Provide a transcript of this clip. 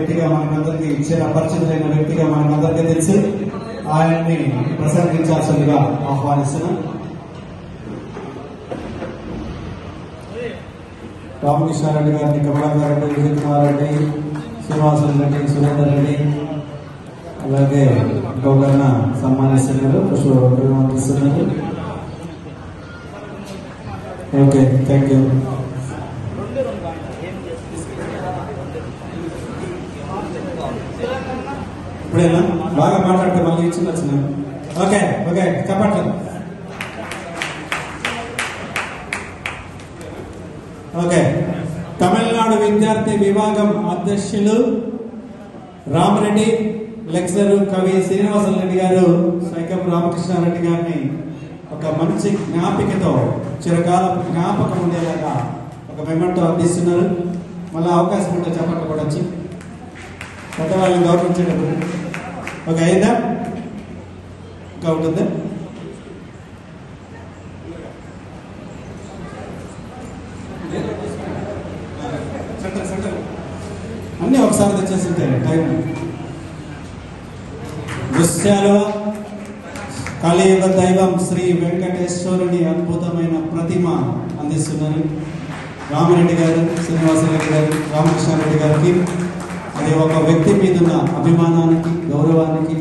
వ్యక్తిగా మనకందరికీ పరిచితులైన వ్యక్తిగా మనకందరికీ తెలిసి ఆయన్ని ప్రసంగించాల్సిందిగా ఆహ్వానిస్తున్నాం. రామకృష్ణారెడ్డి గారిని, కమలాకర్ రెడ్డి, విజయ్ కుమార్ రెడ్డి, శ్రీనివాసన్ రెడ్డి, సురేందర్ రెడ్డి, అలాగే గౌరవ సన్మానిస్తున్నారు, పుష్పస్తున్నారు. Okay, thank you. ఇప్పుడేనా బాగా మాట్లాడితే మళ్ళీ ఇచ్చింది వచ్చిన. ఓకే ఓకే చెప్పండి. ఓకే, తమిళనాడు విద్యార్థి విభాగం అధ్యక్షులు రామరెడ్డి, లెక్చరర్ కవి శ్రీనివాసరెడ్డి గారు సైకం రామకృష్ణారెడ్డి గారిని ఒక మంచి జ్ఞాపికతో చిరకాల జ్ఞాపకం ఉండేలాగా ఒక మెమెంటో అందిస్తున్నారు. మళ్ళీ అవకాశం ఉంటే చెప్పండి కూడా వచ్చి పెద్దవాళ్ళని గౌరవించేటప్పుడు. ఓకే, అయిందా? ఇంకా ఉంటుందా? అన్నీ ఒకసారి తెచ్చేసి టైం. దృశ్యాలు కలియుగ దైవం శ్రీ వెంకటేశ్వరుని అద్భుతమైన ప్రతిమ అందిస్తున్నారు రామరెడ్డి గారు, శ్రీనివాసరెడ్డి గారు, రామకృష్ణారెడ్డి గారికి. అది ఒక వ్యక్తి మీద ఉన్న అభిమానానికి, గౌరవానికి